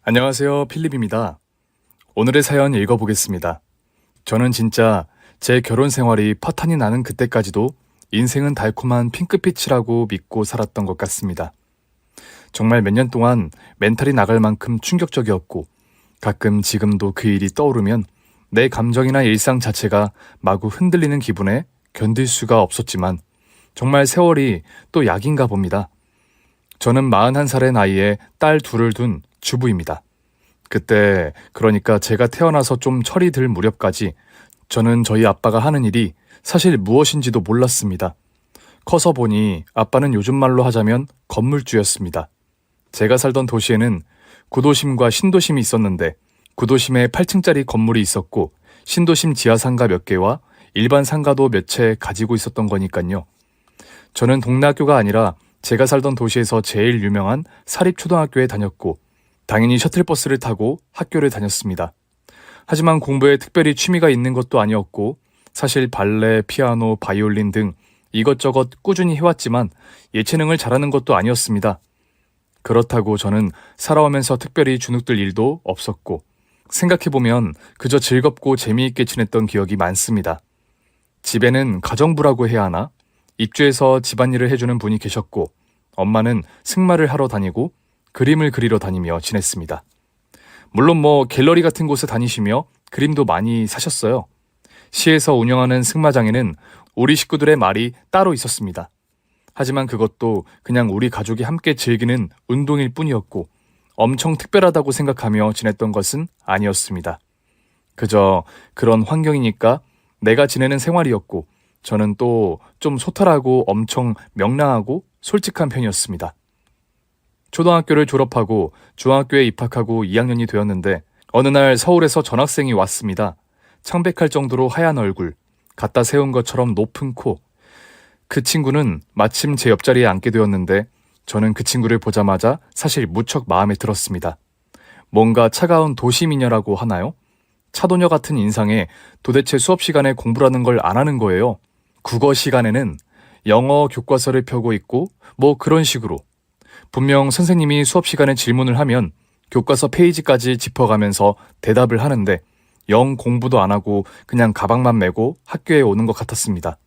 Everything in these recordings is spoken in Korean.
안녕하세요, 필립입니다. 오늘의 사연 읽어보겠습니다. 저는 진짜 제 결혼 생활이 파탄이 나는 그때까지도 인생은 달콤한 핑크빛이라고 믿고 살았던 것 같습니다. 정말 몇 년 동안 멘탈이 나갈 만큼 충격적이었고 가끔 지금도 그 일이 떠오르면 내 감정이나 일상 자체가 마구 흔들리는 기분에 견딜 수가 없었지만 정말 세월이 또 약인가 봅니다. 저는 41살의 나이에 딸 둘을 둔 주부입니다. 그때 그러니까 제가 태어나서 좀 철이 들 무렵까지 저는 저희 아빠가 하는 일이 사실 무엇인지도 몰랐습니다. 커서 보니 아빠는 요즘 말로 하자면 건물주였습니다. 제가 살던 도시에는 구도심과 신도심이 있었는데 구도심에 8층짜리 건물이 있었고 신도심 지하상가 몇 개와 일반 상가도 몇 채 가지고 있었던 거니까요. 저는 동네 학교가 아니라 제가 살던 도시에서 제일 유명한 사립초등학교에 다녔고 당연히 셔틀버스를 타고 학교를 다녔습니다. 하지만 공부에 특별히 취미가 있는 것도 아니었고 사실 발레, 피아노, 바이올린 등 이것저것 꾸준히 해왔지만 예체능을 잘하는 것도 아니었습니다. 그렇다고 저는 살아오면서 특별히 주눅들 일도 없었고 생각해보면 그저 즐겁고 재미있게 지냈던 기억이 많습니다. 집에는 가정부라고 해야 하나? 입주해서 집안일을 해주는 분이 계셨고 엄마는 승마를 하러 다니고 그림을 그리러 다니며 지냈습니다. 물론 갤러리 같은 곳에 다니시며 그림도 많이 사셨어요. 시에서 운영하는 승마장에는 우리 식구들의 말이 따로 있었습니다. 하지만 그것도 그냥 우리 가족이 함께 즐기는 운동일 뿐이었고 엄청 특별하다고 생각하며 지냈던 것은 아니었습니다. 그저 그런 환경이니까 내가 지내는 생활이었고 저는 또 좀 소탈하고 엄청 명랑하고 솔직한 편이었습니다. 초등학교를 졸업하고 중학교에 입학하고 2학년이 되었는데 어느 날 서울에서 전학생이 왔습니다. 창백할 정도로 하얀 얼굴, 갖다 세운 것처럼 높은 코. 그 친구는 마침 제 옆자리에 앉게 되었는데 저는 그 친구를 보자마자 사실 무척 마음에 들었습니다. 뭔가 차가운 도시미녀라고 하나요? 차도녀 같은 인상에 도대체 수업 시간에 공부라는 걸 안 하는 거예요. 국어 시간에는 영어 교과서를 펴고 있고 그런 식으로. 분명 선생님이 수업 시간에 질문을 하면 교과서 페이지까지 짚어가면서 대답을 하는데 영 공부도 안 하고 그냥 가방만 메고 학교에 오는 것 같았습니다.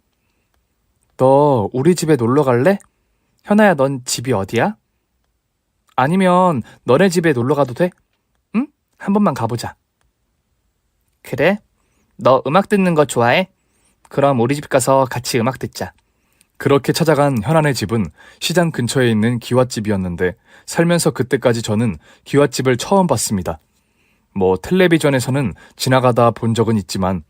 너 우리 집에 놀러 갈래? 현아야, 넌 집이 어디야? 아니면 너네 집에 놀러 가도 돼? 응? 한 번만 가보자. 그래? 너 음악 듣는 거 좋아해? 그럼 우리 집 가서 같이 음악 듣자. 그렇게 찾아간 현안의 집은 시장 근처에 있는 기와집이었는데 살면서 그때까지 저는 기와집을 처음 봤습니다. 텔레비전에서는 지나가다 본 적은 있지만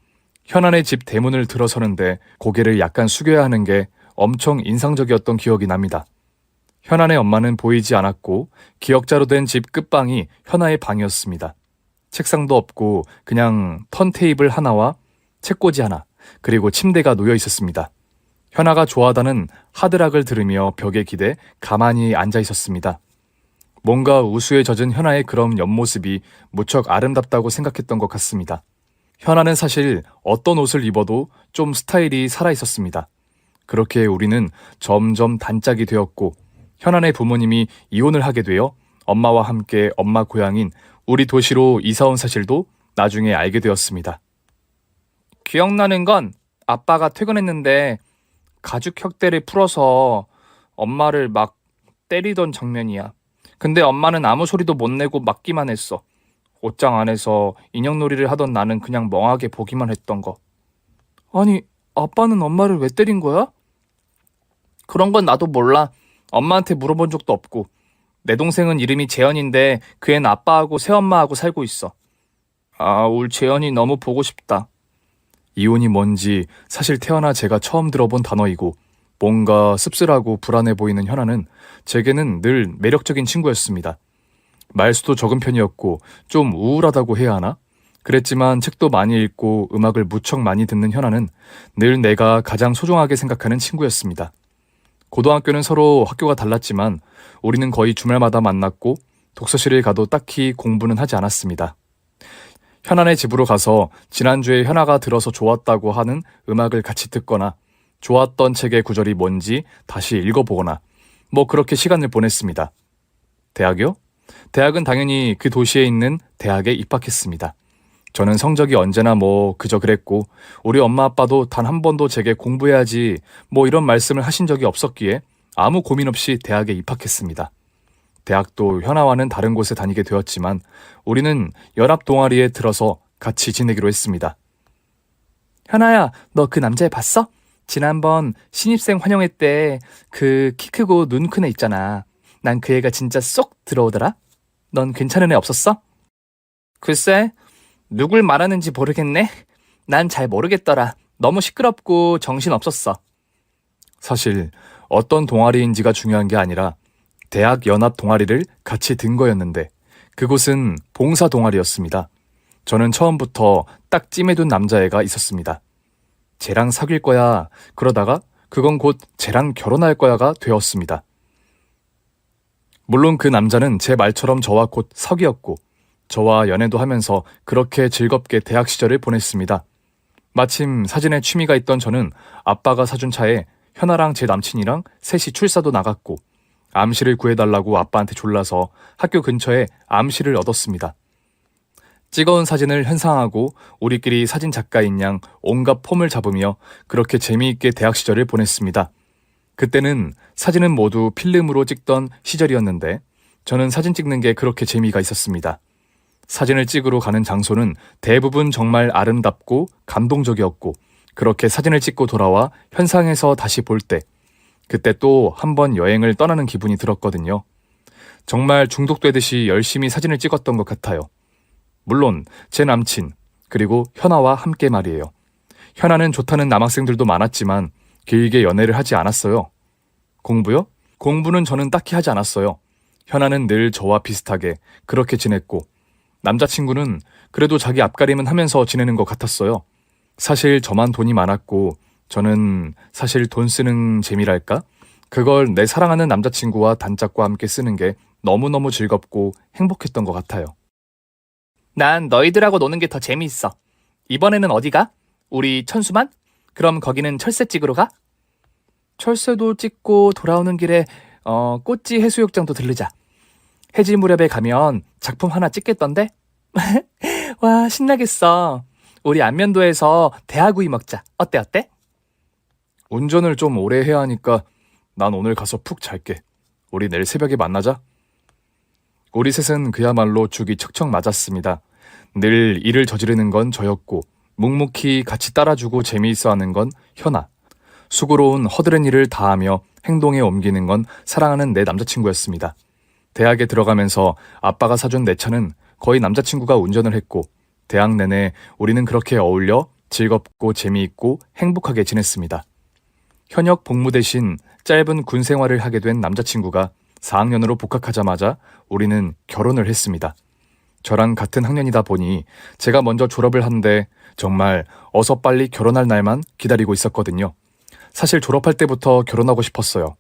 현안의 집 대문을 들어서는데 고개를 약간 숙여야 하는 게 엄청 인상적이었던 기억이 납니다. 현안의 엄마는 보이지 않았고 기역자로 된 집 끝방이 현아의 방이었습니다. 책상도 없고 그냥 턴테이블 하나와 책꽂이 하나 그리고 침대가 놓여 있었습니다. 현아가 좋아하다는 하드락을 들으며 벽에 기대 가만히 앉아 있었습니다. 뭔가 우수에 젖은 현아의 그런 옆모습이 무척 아름답다고 생각했던 것 같습니다. 현아는 사실 어떤 옷을 입어도 좀 스타일이 살아있었습니다. 그렇게 우리는 점점 단짝이 되었고 현아의 부모님이 이혼을 하게 되어 엄마와 함께 엄마 고향인 우리 도시로 이사 온 사실도 나중에 알게 되었습니다. 기억나는 건 아빠가 퇴근했는데 가죽 혁대를 풀어서 엄마를 막 때리던 장면이야. 근데 엄마는 아무 소리도 못 내고 맞기만 했어. 옷장 안에서 인형놀이를 하던 나는 그냥 멍하게 보기만 했던 거. 아니, 아빠는 엄마를 왜 때린 거야? 그런 건 나도 몰라. 엄마한테 물어본 적도 없고. 내 동생은 이름이 재현인데 그 애는 아빠하고 새엄마하고 살고 있어. 아, 우리 재현이 너무 보고 싶다. 이혼이 뭔지 사실 태어나 제가 처음 들어본 단어이고 뭔가 씁쓸하고 불안해 보이는 현아는 제게는 늘 매력적인 친구였습니다. 말수도 적은 편이었고 좀 우울하다고 해야 하나? 그랬지만 책도 많이 읽고 음악을 무척 많이 듣는 현아는 늘 내가 가장 소중하게 생각하는 친구였습니다. 고등학교는 서로 학교가 달랐지만 우리는 거의 주말마다 만났고 독서실을 가도 딱히 공부는 하지 않았습니다. 현아네 집으로 가서 지난주에 현아가 들어서 좋았다고 하는 음악을 같이 듣거나 좋았던 책의 구절이 뭔지 다시 읽어보거나 그렇게 시간을 보냈습니다. 대학이요? 대학은 당연히 그 도시에 있는 대학에 입학했습니다. 저는 성적이 언제나 그저 그랬고 우리 엄마 아빠도 단 한 번도 제게 공부해야지 이런 말씀을 하신 적이 없었기에 아무 고민 없이 대학에 입학했습니다. 대학도 현아와는 다른 곳에 다니게 되었지만 우리는 연합 동아리에 들어서 같이 지내기로 했습니다. 현아야, 너 그 남자애 봤어? 지난번 신입생 환영회 때 그 키 크고 눈 큰 애 있잖아. 난 그 애가 진짜 쏙 들어오더라. 넌 괜찮은 애 없었어? 글쎄, 누굴 말하는지 모르겠네. 난 잘 모르겠더라. 너무 시끄럽고 정신 없었어. 사실 어떤 동아리인지가 중요한 게 아니라 대학 연합 동아리를 같이 든 거였는데 그곳은 봉사 동아리였습니다. 저는 처음부터 딱 찜해둔 남자애가 있었습니다. 쟤랑 사귈 거야. 그러다가 그건 곧 쟤랑 결혼할 거야가 되었습니다. 물론 그 남자는 제 말처럼 저와 곧 사귀었고 저와 연애도 하면서 그렇게 즐겁게 대학 시절을 보냈습니다. 마침 사진에 취미가 있던 저는 아빠가 사준 차에 현아랑 제 남친이랑 셋이 출사도 나갔고 암시를 구해달라고 아빠한테 졸라서 학교 근처에 암시를 얻었습니다. 찍어온 사진을 현상하고 우리끼리 사진 작가인 양 온갖 폼을 잡으며 그렇게 재미있게 대학 시절을 보냈습니다. 그때는 사진은 모두 필름으로 찍던 시절이었는데 저는 사진 찍는 게 그렇게 재미가 있었습니다. 사진을 찍으러 가는 장소는 대부분 정말 아름답고 감동적이었고 그렇게 사진을 찍고 돌아와 현상에서 다시 볼 때 그때 또 한 번 여행을 떠나는 기분이 들었거든요. 정말 중독되듯이 열심히 사진을 찍었던 것 같아요. 물론 제 남친 그리고 현아와 함께 말이에요. 현아는 좋다는 남학생들도 많았지만 길게 연애를 하지 않았어요. 공부요? 공부는 저는 딱히 하지 않았어요. 현아는 늘 저와 비슷하게 그렇게 지냈고 남자친구는 그래도 자기 앞가림은 하면서 지내는 것 같았어요. 사실 저만 돈이 많았고 저는 사실 돈 쓰는 재미랄까? 그걸 내 사랑하는 남자친구와 단짝과 함께 쓰는 게 너무너무 즐겁고 행복했던 것 같아요. 난 너희들하고 노는 게 더 재미있어. 이번에는 어디 가? 우리 천수만? 그럼 거기는 철새 찍으러 가? 철새도 찍고 돌아오는 길에 꽃지 해수욕장도 들르자. 해질 무렵에 가면 작품 하나 찍겠던데? 와, 신나겠어. 우리 안면도에서 대하구이 먹자. 어때? 운전을 좀 오래 해야 하니까 난 오늘 가서 푹 잘게. 우리 내일 새벽에 만나자. 우리 셋은 그야말로 죽이 척척 맞았습니다. 늘 일을 저지르는 건 저였고 묵묵히 같이 따라주고 재미있어 하는 건 현아. 수고로운 허드렛 일을 다하며 행동에 옮기는 건 사랑하는 내 남자친구였습니다. 대학에 들어가면서 아빠가 사준 내 차는 거의 남자친구가 운전을 했고 대학 내내 우리는 그렇게 어울려 즐겁고 재미있고 행복하게 지냈습니다. 현역 복무 대신 짧은 군 생활을 하게 된 남자친구가 4학년으로 복학하자마자 우리는 결혼을 했습니다. 저랑 같은 학년이다 보니 제가 먼저 졸업을 한데 정말 어서 빨리 결혼할 날만 기다리고 있었거든요. 사실 졸업할 때부터 결혼하고 싶었어요.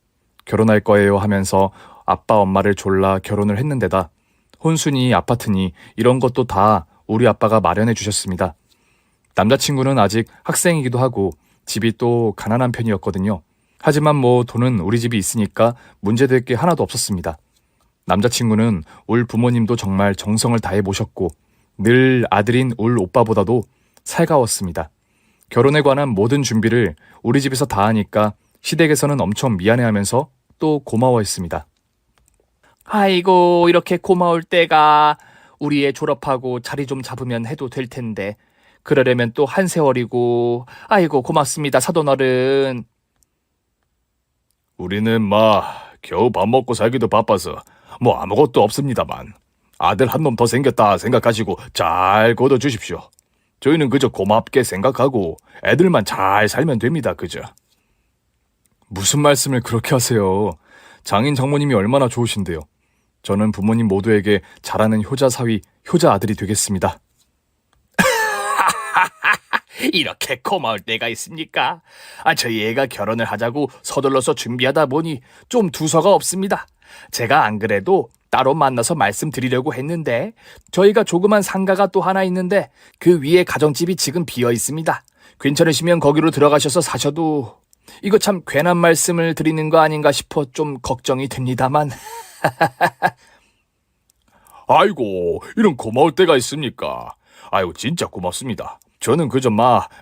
결혼할 거예요 하면서 아빠 엄마를 졸라 결혼을 했는데다 혼수니 아파트니 이런 것도 다 우리 아빠가 마련해 주셨습니다. 남자친구는 아직 학생이기도 하고 집이 또 가난한 편이었거든요. 하지만 돈은 우리 집이 있으니까 문제될 게 하나도 없었습니다. 남자친구는 울 부모님도 정말 정성을 다해 모셨고 늘 아들인 울 오빠보다도 살가웠습니다. 결혼에 관한 모든 준비를 우리 집에서 다 하니까 시댁에서는 엄청 미안해하면서 또 고마워했습니다. 아이고, 이렇게 고마울 때가 우리 애 졸업하고 자리 좀 잡으면 해도 될 텐데 그러려면 또 한 세월이고. 아이고, 고맙습니다, 사돈어른. 우리는 겨우 밥 먹고 살기도 바빠서 아무것도 없습니다만 아들 한 놈 더 생겼다 생각하시고 잘 거둬주십시오. 저희는 그저 고맙게 생각하고 애들만 잘 살면 됩니다, 그저. 무슨 말씀을 그렇게 하세요. 장인 장모님이 얼마나 좋으신데요. 저는 부모님 모두에게 잘하는 효자 사위, 효자 아들이 되겠습니다. 이렇게 고마울 때가 있습니까? 저희 애가 결혼을 하자고 서둘러서 준비하다 보니 좀 두서가 없습니다. 제가 안 그래도 따로 만나서 말씀드리려고 했는데 저희가 조그만 상가가 또 하나 있는데 그 위에 가정집이 지금 비어 있습니다. 괜찮으시면 거기로 들어가셔서 사셔도. 이거 참 괜한 말씀을 드리는 거 아닌가 싶어 좀 걱정이 됩니다만. 아이고, 이런 고마울 때가 있습니까? 아이고, 진짜 고맙습니다. 저는 그저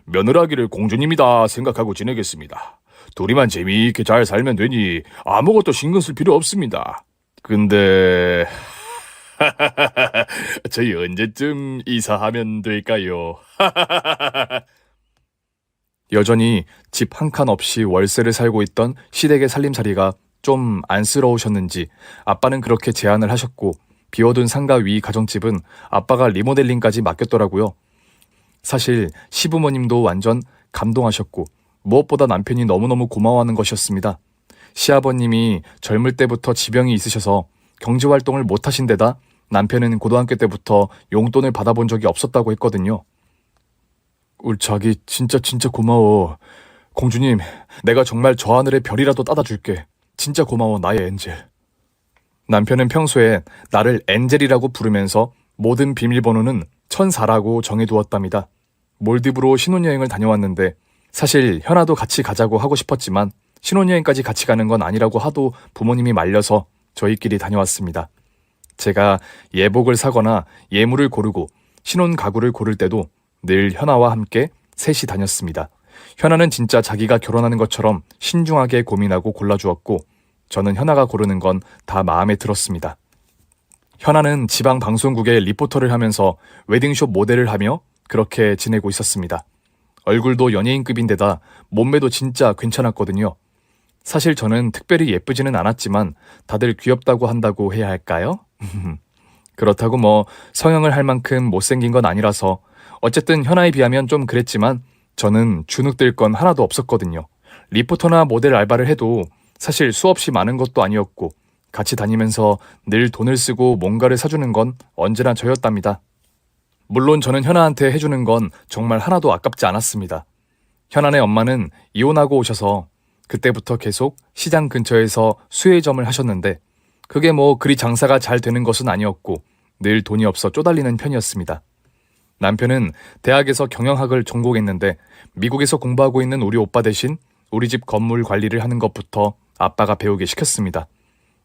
며느라기를 공주님이다 생각하고 지내겠습니다. 둘이만 재미있게 잘 살면 되니 아무것도 신경 쓸 필요 없습니다. 근데 저희 언제쯤 이사하면 될까요? 여전히 집 한 칸 없이 월세를 살고 있던 시댁의 살림살이가 좀 안쓰러우셨는지 아빠는 그렇게 제안을 하셨고, 비워둔 상가 위 가정집은 아빠가 리모델링까지 맡겼더라고요. 사실 시부모님도 완전 감동하셨고, 무엇보다 남편이 너무너무 고마워하는 것이었습니다. 시아버님이 젊을 때부터 지병이 있으셔서 경제활동을 못하신 데다 남편은 고등학교 때부터 용돈을 받아본 적이 없었다고 했거든요. 우리 자기 진짜 고마워. 공주님, 내가 정말 저 하늘의 별이라도 따다 줄게. 진짜 고마워, 나의 엔젤. 남편은 평소에 나를 엔젤이라고 부르면서 모든 비밀번호는 1004라고 정해두었답니다. 몰디브로 신혼여행을 다녀왔는데 사실 현아도 같이 가자고 하고 싶었지만 신혼여행까지 같이 가는 건 아니라고 하도 부모님이 말려서 저희끼리 다녀왔습니다. 제가 예복을 사거나 예물을 고르고 신혼 가구를 고를 때도 늘 현아와 함께 셋이 다녔습니다. 현아는 진짜 자기가 결혼하는 것처럼 신중하게 고민하고 골라주었고, 저는 현아가 고르는 건 다 마음에 들었습니다. 현아는 지방 방송국에 리포터를 하면서 웨딩숍 모델을 하며 그렇게 지내고 있었습니다. 얼굴도 연예인급인데다 몸매도 진짜 괜찮았거든요. 사실 저는 특별히 예쁘지는 않았지만 다들 귀엽다고 한다고 해야 할까요? 그렇다고 성형을 할 만큼 못생긴 건 아니라서 어쨌든 현아에 비하면 좀 그랬지만 저는 주눅들 건 하나도 없었거든요. 리포터나 모델 알바를 해도 사실 수없이 많은 것도 아니었고 같이 다니면서 늘 돈을 쓰고 뭔가를 사주는 건 언제나 저였답니다. 물론 저는 현아한테 해주는 건 정말 하나도 아깝지 않았습니다. 현아네 엄마는 이혼하고 오셔서 그때부터 계속 시장 근처에서 수혜점을 하셨는데 그게 그리 장사가 잘 되는 것은 아니었고 늘 돈이 없어 쪼달리는 편이었습니다. 남편은 대학에서 경영학을 전공했는데 미국에서 공부하고 있는 우리 오빠 대신 우리 집 건물 관리를 하는 것부터 아빠가 배우게 시켰습니다.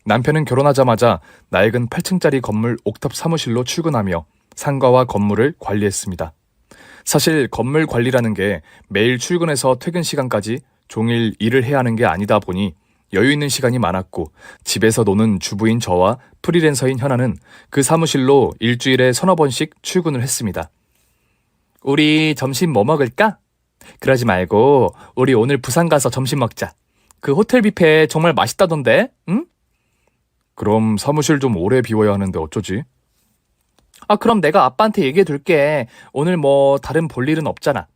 남편은 결혼하자마자 낡은 8층짜리 건물 옥탑 사무실로 출근하며 상가와 건물을 관리했습니다. 사실 건물 관리라는 게 매일 출근해서 퇴근 시간까지 종일 일을 해야 하는 게 아니다 보니 여유 있는 시간이 많았고 집에서 노는 주부인 저와 프리랜서인 현아는 그 사무실로 일주일에 서너 번씩 출근을 했습니다. 우리 점심 뭐 먹을까? 그러지 말고 우리 오늘 부산 가서 점심 먹자. 그 호텔 뷔페 정말 맛있다던데, 응? 그럼 사무실 좀 오래 비워야 하는데 어쩌지? 그럼 내가 아빠한테 얘기해 둘게. 오늘 다른 볼 일은 없잖아.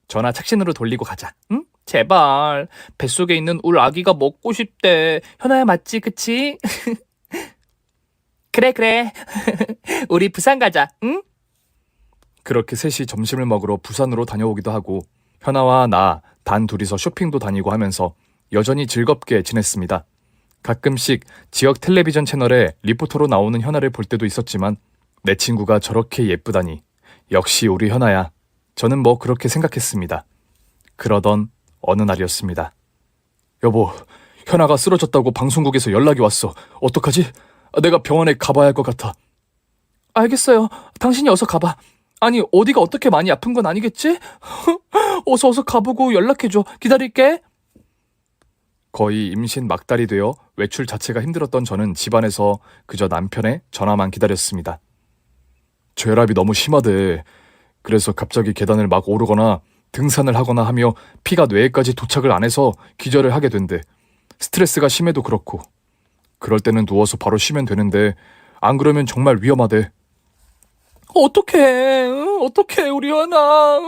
전화 착신으로 돌리고 가자, 응? 제발. 뱃속에 있는 울 아기가 먹고 싶대. 현아야 맞지, 그치? 그래. 우리 부산 가자, 응? 그렇게 셋이 점심을 먹으러 부산으로 다녀오기도 하고 현아와 나 단 둘이서 쇼핑도 다니고 하면서 여전히 즐겁게 지냈습니다. 가끔씩 지역 텔레비전 채널에 리포터로 나오는 현아를 볼 때도 있었지만 내 친구가 저렇게 예쁘다니 역시 우리 현아야. 저는 그렇게 생각했습니다. 그러던 어느 날이었습니다. 여보, 현아가 쓰러졌다고 방송국에서 연락이 왔어. 어떡하지? 내가 병원에 가봐야 할 것 같아. 알겠어요. 당신이 어서 가봐. 아니, 어디가 어떻게 많이 아픈 건 아니겠지? 어서 가보고 연락해줘. 기다릴게. 거의 임신 막달이 되어 외출 자체가 힘들었던 저는 집안에서 그저 남편의 전화만 기다렸습니다. 저혈압이 너무 심하대. 그래서 갑자기 계단을 막 오르거나 등산을 하거나 하며 피가 뇌에까지 도착을 안 해서 기절을 하게 된대. 스트레스가 심해도 그렇고. 그럴 때는 누워서 바로 쉬면 되는데 안 그러면 정말 위험하대. 어떡해 우리 현아.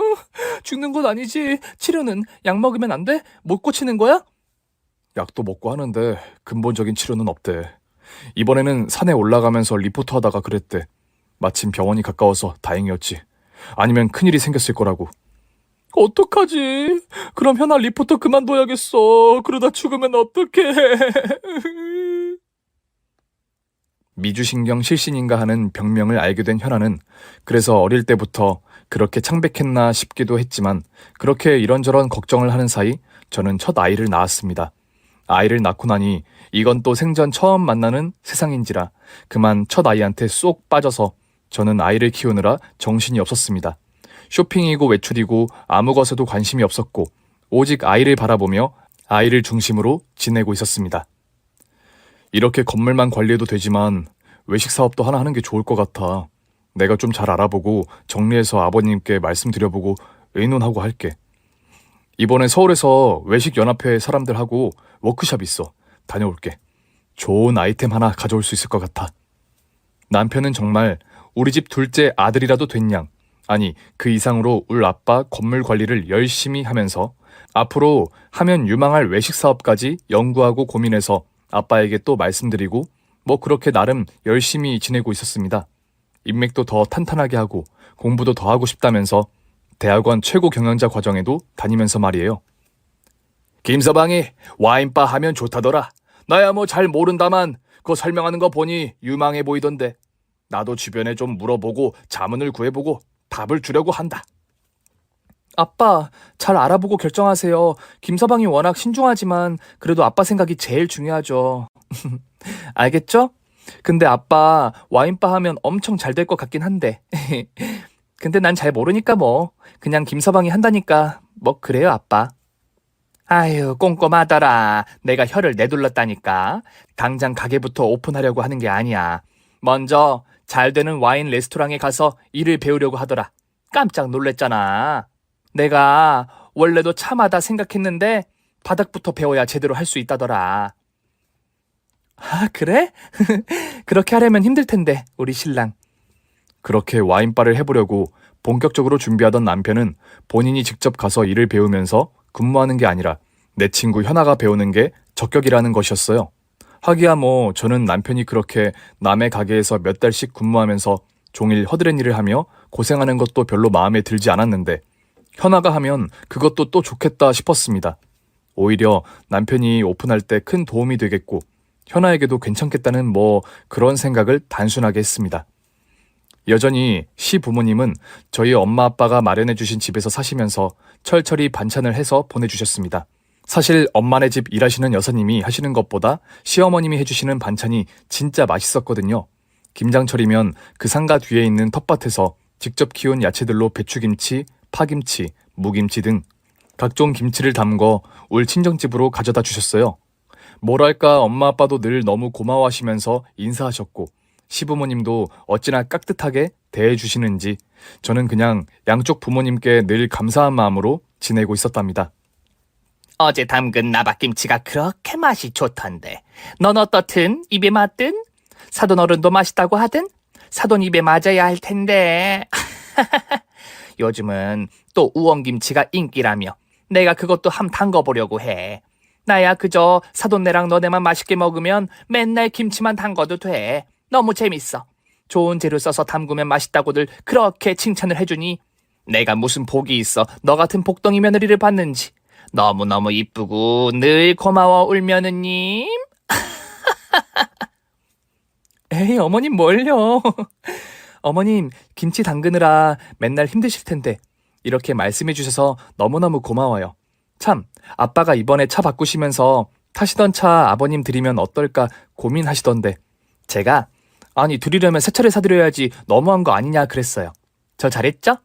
죽는 건 아니지. 치료는 약 먹으면 안 돼? 못 고치는 거야? 약도 먹고 하는데 근본적인 치료는 없대. 이번에는 산에 올라가면서 리포터 하다가 그랬대. 마침 병원이 가까워서 다행이었지. 아니면 큰일이 생겼을 거라고. 어떡하지? 그럼 현아 리포터 그만둬야겠어. 그러다 죽으면 어떡해. 미주신경 실신인가 하는 병명을 알게 된 현아는 그래서 어릴 때부터 그렇게 창백했나 싶기도 했지만 그렇게 이런저런 걱정을 하는 사이 저는 첫 아이를 낳았습니다. 아이를 낳고 나니 이건 또 생전 처음 만나는 세상인지라 그만 첫 아이한테 쏙 빠져서 저는 아이를 키우느라 정신이 없었습니다. 쇼핑이고 외출이고 아무 것에도 관심이 없었고 오직 아이를 바라보며 아이를 중심으로 지내고 있었습니다. 이렇게 건물만 관리해도 되지만 외식 사업도 하나 하는 게 좋을 것 같아. 내가 좀 잘 알아보고 정리해서 아버님께 말씀드려보고 의논하고 할게. 이번에 서울에서 외식연합회 사람들하고 워크숍 있어. 다녀올게. 좋은 아이템 하나 가져올 수 있을 것 같아. 남편은 정말 우리 집 둘째 아들이라도 된 양, 아니 그 이상으로 울 아빠 건물 관리를 열심히 하면서 앞으로 하면 유망할 외식 사업까지 연구하고 고민해서 아빠에게 또 말씀드리고 뭐 그렇게 나름 열심히 지내고 있었습니다. 인맥도 더 탄탄하게 하고 공부도 더 하고 싶다면서 대학원 최고 경영자 과정에도 다니면서 말이에요. 김서방이 와인바 하면 좋다더라. 나야 뭐 잘 모른다만 그거 설명하는 거 보니 유망해 보이던데. 나도 주변에 좀 물어보고 자문을 구해보고 답을 주려고 한다. 아빠, 잘 알아보고 결정하세요. 김서방이 워낙 신중하지만 그래도 아빠 생각이 제일 중요하죠. 알겠죠? 근데 아빠 와인바 하면 엄청 잘 될 것 같긴 한데. 근데 난 잘 모르니까 뭐 그냥 김서방이 한다니까 뭐 그래요 아빠. 아유 꼼꼼하더라. 내가 혀를 내둘렀다니까. 당장 가게부터 오픈하려고 하는 게 아니야. 먼저 잘 되는 와인 레스토랑에 가서 일을 배우려고 하더라. 깜짝 놀랬잖아. 내가 원래도 참하다 생각했는데 바닥부터 배워야 제대로 할 수 있다더라. 아 그래? 그렇게 하려면 힘들 텐데 우리 신랑. 그렇게 와인바를 해보려고 본격적으로 준비하던 남편은 본인이 직접 가서 일을 배우면서 근무하는 게 아니라 내 친구 현아가 배우는 게 적격이라는 것이었어요. 하기야 뭐 저는 남편이 그렇게 남의 가게에서 몇 달씩 근무하면서 종일 허드렛 일을 하며 고생하는 것도 별로 마음에 들지 않았는데 현아가 하면 그것도 또 좋겠다 싶었습니다. 오히려 남편이 오픈할 때 큰 도움이 되겠고 현아에게도 괜찮겠다는 뭐 그런 생각을 단순하게 했습니다. 여전히 시부모님은 저희 엄마 아빠가 마련해 주신 집에서 사시면서 철철히 반찬을 해서 보내주셨습니다. 사실 엄마네 집 일하시는 여사님이 하시는 것보다 시어머님이 해주시는 반찬이 진짜 맛있었거든요. 김장철이면 그 상가 뒤에 있는 텃밭에서 직접 키운 야채들로 배추김치, 파김치, 무김치 등 각종 김치를 담궈 울 친정집으로 가져다 주셨어요. 뭐랄까 엄마 아빠도 늘 너무 고마워하시면서 인사하셨고 시부모님도 어찌나 깍듯하게 대해주시는지 저는 그냥 양쪽 부모님께 늘 감사한 마음으로 지내고 있었답니다. 어제 담근 나박김치가 그렇게 맛이 좋던데 넌 어떻든? 입에 맞든? 사돈 어른도 맛있다고 하든? 사돈 입에 맞아야 할 텐데. 요즘은 또 우엉김치가 인기라며 내가 그것도 함 담궈보려고 해. 나야 그저 사돈네랑 너네만 맛있게 먹으면 맨날 김치만 담궈도 돼. 너무 재밌어. 좋은 재료 써서 담그면 맛있다고들 그렇게 칭찬을 해주니 내가 무슨 복이 있어 너 같은 복덩이 며느리를 받는지. 너무너무 이쁘고 늘 고마워 울 며느님. 에이 어머님 뭘요. 어머님 김치 담그느라 맨날 힘드실 텐데 이렇게 말씀해 주셔서 너무너무 고마워요. 참 아빠가 이번에 차 바꾸시면서 타시던 차 아버님 드리면 어떨까 고민하시던데 제가 아니 드리려면 새 차를 사드려야지 너무한 거 아니냐 그랬어요. 저 잘했죠?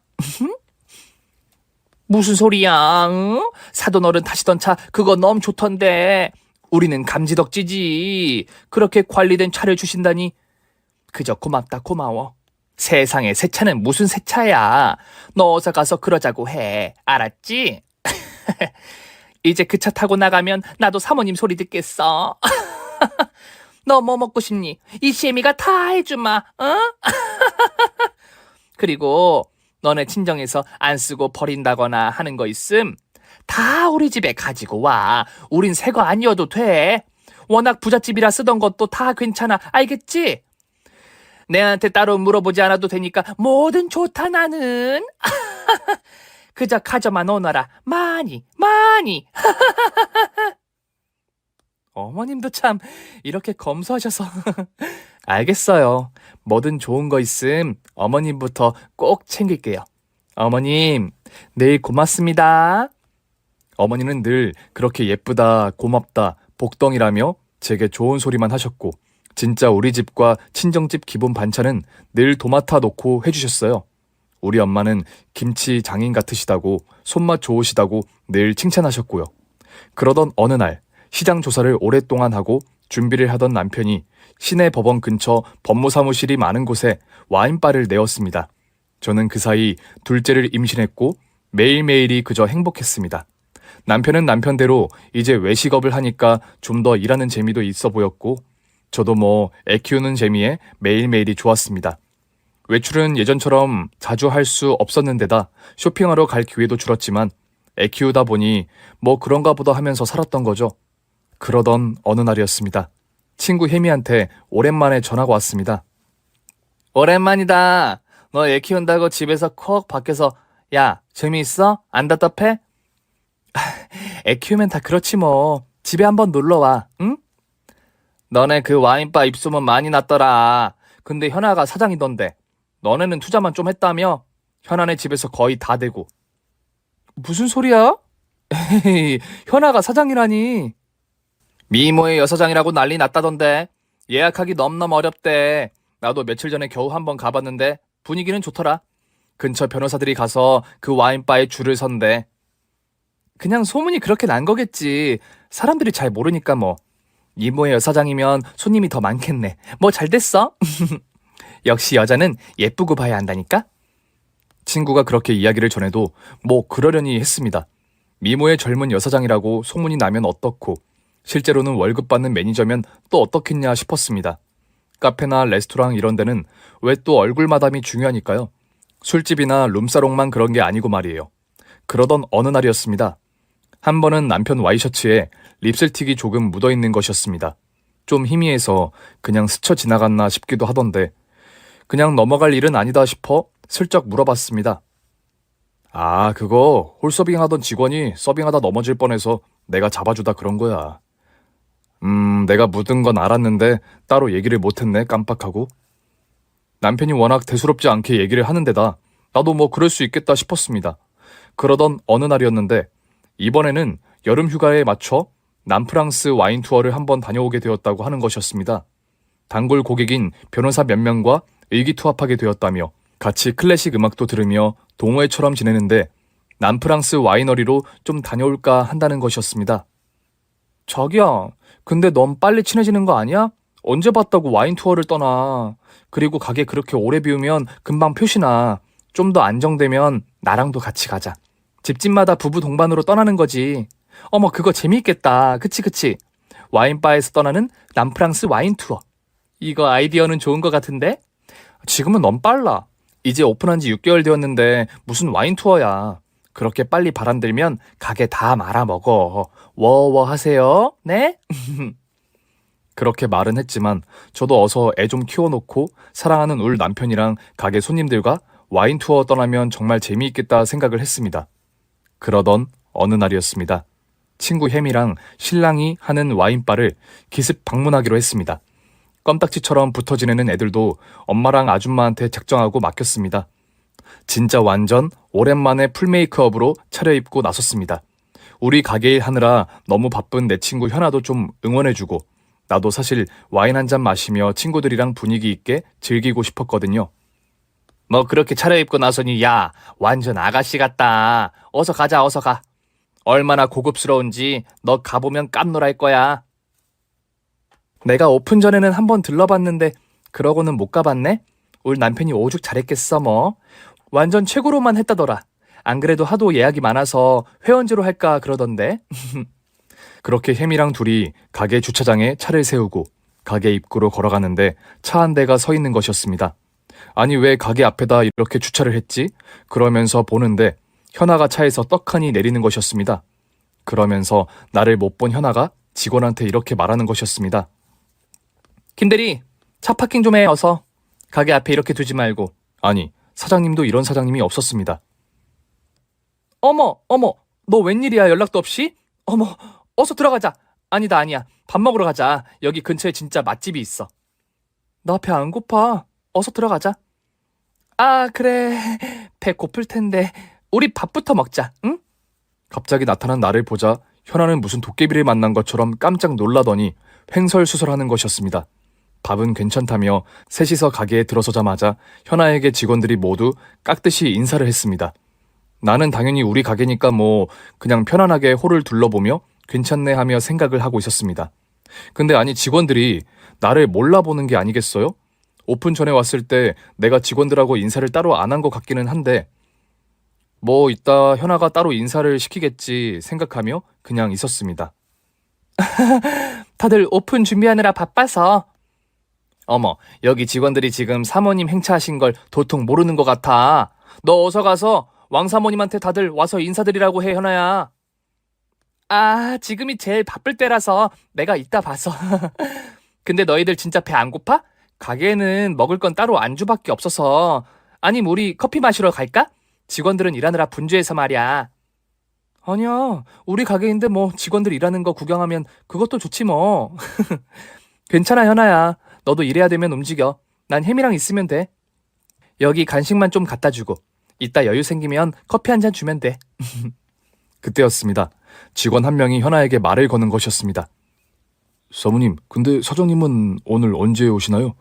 무슨 소리야? 응? 사돈 어른 타시던 차 그거 너무 좋던데 우리는 감지덕지지. 그렇게 관리된 차를 주신다니 그저 고맙다 고마워. 세상에 새 차는 무슨 새 차야. 너 어서 가서 그러자고 해. 알았지? 이제 그 차 타고 나가면 나도 사모님 소리 듣겠어. 너 뭐 먹고 싶니? 이 시애미가 다 해주마. 어? 그리고 너네 친정에서 안 쓰고 버린다거나 하는 거 있음 다 우리 집에 가지고 와. 우린 새 거 아니어도 돼. 워낙 부잣집이라 쓰던 것도 다 괜찮아. 알겠지? 내한테 따로 물어보지 않아도 되니까 뭐든 좋다 나는. 그저 가져만 오너라. 많이 많이. 어머님도 참 이렇게 검소하셔서. 알겠어요. 뭐든 좋은 거 있음 어머님부터 꼭 챙길게요. 어머님 내일 고맙습니다. 어머니는 늘 그렇게 예쁘다 고맙다 복덩이라며 제게 좋은 소리만 하셨고 진짜 우리 집과 친정집 기본 반찬은 늘 도맡아 놓고 해주셨어요. 우리 엄마는 김치 장인 같으시다고 손맛 좋으시다고 늘 칭찬하셨고요. 그러던 어느 날 시장 조사를 오랫동안 하고 준비를 하던 남편이 시내 법원 근처 법무사무실이 많은 곳에 와인바를 내었습니다. 저는 그 사이 둘째를 임신했고 매일매일이 그저 행복했습니다. 남편은 남편대로 이제 외식업을 하니까 좀 더 일하는 재미도 있어 보였고 저도 뭐 애 키우는 재미에 매일매일이 좋았습니다. 외출은 예전처럼 자주 할 수 없었는데다 쇼핑하러 갈 기회도 줄었지만 애 키우다 보니 뭐 그런가 보다 하면서 살았던 거죠. 그러던 어느 날이었습니다. 친구 혜미한테 오랜만에 전화가 왔습니다. 오랜만이다. 너 애 키운다고 집에서 콕 밖에서 야, 재미있어? 안 답답해? 애 키우면 다 그렇지 뭐. 집에 한번 놀러와, 응? 너네 그 와인바 입소문 많이 났더라. 근데 현아가 사장이던데. 너네는 투자만 좀 했다며? 현아네 집에서 거의 다 되고. 무슨 소리야? 에이, 현아가 사장이라니. 미모의 여사장이라고 난리 났다던데. 예약하기 넘넘 어렵대. 나도 며칠 전에 겨우 한번 가봤는데 분위기는 좋더라. 근처 변호사들이 가서 그 와인바에 줄을 선대. 그냥 소문이 그렇게 난 거겠지. 사람들이 잘 모르니까 뭐. 이모의 여사장이면 손님이 더 많겠네. 뭐 잘 됐어? 역시 여자는 예쁘고 봐야 한다니까? 친구가 그렇게 이야기를 전해도 뭐 그러려니 했습니다. 미모의 젊은 여사장이라고 소문이 나면 어떻고 실제로는 월급 받는 매니저면 또 어떻겠냐 싶었습니다. 카페나 레스토랑 이런 데는 왜 또 얼굴 마담이 중요하니까요. 술집이나 룸사롱만 그런 게 아니고 말이에요. 그러던 어느 날이었습니다. 한 번은 남편 와이셔츠에 립스틱이 조금 묻어있는 것이었습니다. 좀 희미해서 그냥 스쳐 지나갔나 싶기도 하던데 그냥 넘어갈 일은 아니다 싶어 슬쩍 물어봤습니다. 아, 그거 홀서빙 하던 직원이 서빙하다 넘어질 뻔해서 내가 잡아주다 그런 거야. 내가 묻은 건 알았는데 따로 얘기를 못했네, 깜빡하고. 남편이 워낙 대수롭지 않게 얘기를 하는데다 나도 뭐 그럴 수 있겠다 싶었습니다. 그러던 어느 날이었는데 이번에는 여름 휴가에 맞춰 남프랑스 와인 투어를 한번 다녀오게 되었다고 하는 것이었습니다. 단골 고객인 변호사 몇 명과 의기투합하게 되었다며 같이 클래식 음악도 들으며 동호회처럼 지내는데 남프랑스 와이너리로 좀 다녀올까 한다는 것이었습니다. 자기야, 근데 넌 빨리 친해지는 거 아니야? 언제 봤다고 와인 투어를 떠나. 그리고 가게 그렇게 오래 비우면 금방 표시나. 좀 더 안정되면 나랑도 같이 가자. 집집마다 부부 동반으로 떠나는 거지. 어머, 그거 재미있겠다. 그치. 와인바에서 떠나는 남프랑스 와인 투어. 이거 아이디어는 좋은 것 같은데? 지금은 넌 빨라. 이제 오픈한 지 6개월 되었는데 무슨 와인 투어야. 그렇게 빨리 바람 들면 가게 다 말아먹어. 워워 하세요. 네? 그렇게 말은 했지만 저도 어서 애 좀 키워놓고 사랑하는 울 남편이랑 가게 손님들과 와인 투어 떠나면 정말 재미있겠다 생각을 했습니다. 그러던 어느 날이었습니다. 친구 혜미랑 신랑이 하는 와인바를 기습 방문하기로 했습니다. 껌딱지처럼 붙어 지내는 애들도 엄마랑 아줌마한테 작정하고 맡겼습니다. 진짜 완전 오랜만에 풀메이크업으로 차려입고 나섰습니다. 우리 가게 일 하느라 너무 바쁜 내 친구 현아도 좀 응원해주고 나도 사실 와인 한 잔 마시며 친구들이랑 분위기 있게 즐기고 싶었거든요. 뭐 그렇게 차려입고 나서니 야, 완전 아가씨 같다. 어서 가자, 어서 가. 얼마나 고급스러운지 너 가보면 깜놀할 거야. 내가 오픈 전에는 한번 들러봤는데 그러고는 못 가봤네? 우리 남편이 오죽 잘했겠어 뭐. 완전 최고로만 했다더라. 안 그래도 하도 예약이 많아서 회원제로 할까 그러던데. 그렇게 혜미랑 둘이 가게 주차장에 차를 세우고 가게 입구로 걸어가는데 차 한 대가 서 있는 것이었습니다. 아니 왜 가게 앞에다 이렇게 주차를 했지? 그러면서 보는데 현아가 차에서 떡하니 내리는 것이었습니다. 그러면서 나를 못 본 현아가 직원한테 이렇게 말하는 것이었습니다. 김대리, 차 파킹 좀 해 어서. 가게 앞에 이렇게 두지 말고. 아니, 사장님도 이런 사장님이 없었습니다. 어머, 너 웬일이야 연락도 없이? 어머, 어서 들어가자. 아니야. 밥 먹으러 가자. 여기 근처에 진짜 맛집이 있어. 나 배 안 고파. 어서 들어가자. 아, 그래. 배 고플 텐데. 우리 밥부터 먹자, 응? 갑자기 나타난 나를 보자 현아는 무슨 도깨비를 만난 것처럼 깜짝 놀라더니 횡설수설하는 것이었습니다. 밥은 괜찮다며 셋이서 가게에 들어서자마자 현아에게 직원들이 모두 깍듯이 인사를 했습니다. 나는 당연히 우리 가게니까 뭐 그냥 편안하게 홀을 둘러보며 괜찮네 하며 생각을 하고 있었습니다. 근데 아니 직원들이 나를 몰라보는 게 아니겠어요? 오픈 전에 왔을 때 내가 직원들하고 인사를 따로 안 한 것 같기는 한데 뭐 이따 현아가 따로 인사를 시키겠지 생각하며 그냥 있었습니다. 다들 오픈 준비하느라 바빠서. 어머, 여기 직원들이 지금 사모님 행차하신 걸 도통 모르는 것 같아. 너 어서 가서 왕사모님한테 다들 와서 인사드리라고 해, 현아야. 아, 지금이 제일 바쁠 때라서 내가 이따 봐서. 근데 너희들 진짜 배 안 고파? 가게에는 먹을 건 따로 안주밖에 없어서. 아님 우리 커피 마시러 갈까? 직원들은 일하느라 분주해서 말이야. 아니야, 우리 가게인데 뭐 직원들 일하는 거 구경하면 그것도 좋지 뭐. 괜찮아, 현아야. 너도 일해야 되면 움직여. 난 혜미랑 있으면 돼. 여기 간식만 좀 갖다 주고 이따 여유 생기면 커피 한 잔 주면 돼. 그때였습니다. 직원 한 명이 현아에게 말을 거는 것이었습니다. 사모님, 근데 사장님은 오늘 언제 오시나요?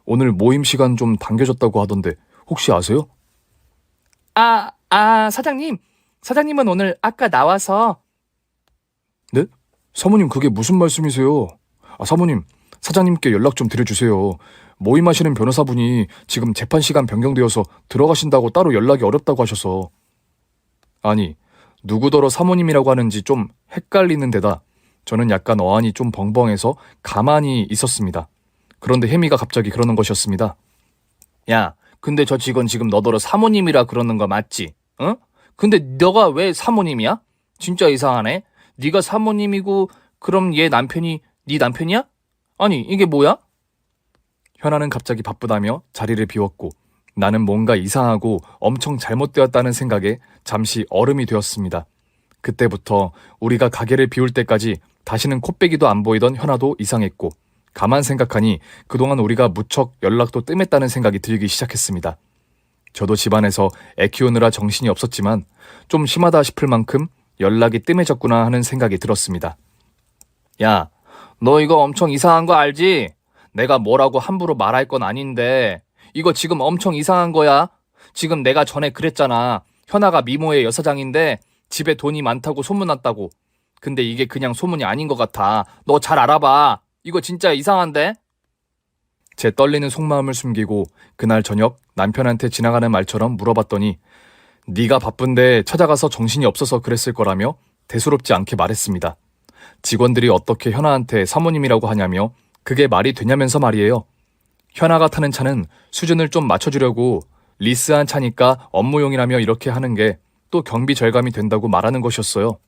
오늘 모임 시간 좀 당겨졌다고 하던데 혹시 아세요? 사장님. 사장님은 오늘 아까 나와서. 네? 사모님 그게 무슨 말씀이세요? 사모님, 사장님께 연락 좀 드려주세요. 모임하시는 변호사분이 지금 재판 시간 변경되어서 들어가신다고 따로 연락이 어렵다고 하셔서. 아니, 누구더러 사모님이라고 하는지 좀 헷갈리는 데다 저는 약간 어안이 좀 벙벙해서 가만히 있었습니다. 그런데 혜미가 갑자기 그러는 것이었습니다. 야, 근데 저 직원 지금 너더러 사모님이라 그러는 거 맞지? 응? 근데 너가 왜 사모님이야? 진짜 이상하네. 네가 사모님이고 그럼 얘 남편이 네 남편이야? 아니, 이게 뭐야? 현아는 갑자기 바쁘다며 자리를 비웠고 나는 뭔가 이상하고 엄청 잘못되었다는 생각에 잠시 얼음이 되었습니다. 그때부터 우리가 가게를 비울 때까지 다시는 콧배기도 안 보이던 현아도 이상했고 가만 생각하니 그동안 우리가 무척 연락도 뜸했다는 생각이 들기 시작했습니다. 저도 집안에서 애 키우느라 정신이 없었지만 좀 심하다 싶을 만큼 연락이 뜸해졌구나 하는 생각이 들었습니다. 야, 너 이거 엄청 이상한 거 알지? 내가 뭐라고 함부로 말할 건 아닌데 이거 지금 엄청 이상한 거야. 지금 내가 전에 그랬잖아. 현아가 미모의 여사장인데 집에 돈이 많다고 소문났다고. 근데 이게 그냥 소문이 아닌 것 같아. 너 잘 알아봐. 이거 진짜 이상한데? 제 떨리는 속마음을 숨기고 그날 저녁 남편한테 지나가는 말처럼 물어봤더니 네가 바쁜데 찾아가서 정신이 없어서 그랬을 거라며 대수롭지 않게 말했습니다. 직원들이 어떻게 현아한테 사모님이라고 하냐며 그게 말이 되냐면서 말이에요. 현아가 타는 차는 수준을 좀 맞춰주려고 리스한 차니까 업무용이라며 이렇게 하는 게 또 경비 절감이 된다고 말하는 것이었어요.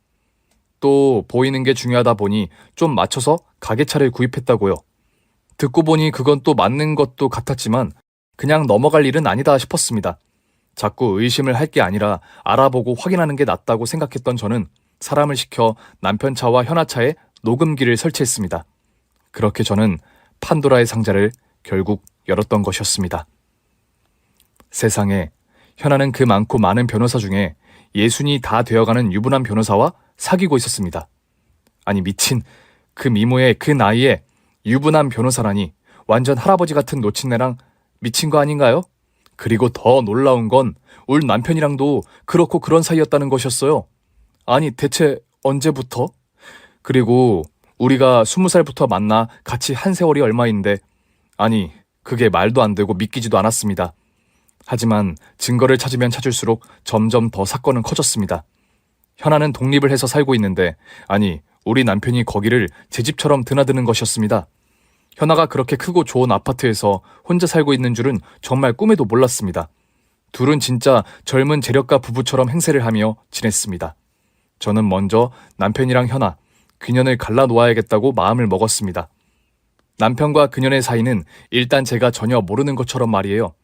또 보이는 게 중요하다 보니 좀 맞춰서 가게차를 구입했다고요. 듣고 보니 그건 또 맞는 것도 같았지만 그냥 넘어갈 일은 아니다 싶었습니다. 자꾸 의심을 할 게 아니라 알아보고 확인하는 게 낫다고 생각했던 저는 사람을 시켜 남편 차와 현아 차에 녹음기를 설치했습니다. 그렇게 저는 판도라의 상자를 결국 열었던 것이었습니다. 세상에 현아는 그 많고 많은 변호사 중에 예순이 다 되어가는 유부남 변호사와 사귀고 있었습니다. 아니 미친, 그 미모의 그 나이에 유부남 변호사라니 완전 할아버지 같은 노친네랑 미친 거 아닌가요? 그리고 더 놀라운 건 울 남편이랑도 그렇고 그런 사이였다는 것이었어요. 아니 대체 언제부터? 그리고 우리가 20살부터 만나 같이 한 세월이 얼마인데 아니 그게 말도 안 되고 믿기지도 않았습니다. 하지만 증거를 찾으면 찾을수록 점점 더 사건은 커졌습니다. 현아는 독립을 해서 살고 있는데 아니 우리 남편이 거기를 제 집처럼 드나드는 것이었습니다. 현아가 그렇게 크고 좋은 아파트에서 혼자 살고 있는 줄은 정말 꿈에도 몰랐습니다. 둘은 진짜 젊은 재력가 부부처럼 행세를 하며 지냈습니다. 저는 먼저 남편이랑 현아, 그년을 갈라놓아야겠다고 마음을 먹었습니다. 남편과 그년의 사이는 일단 제가 전혀 모르는 것처럼 말이에요.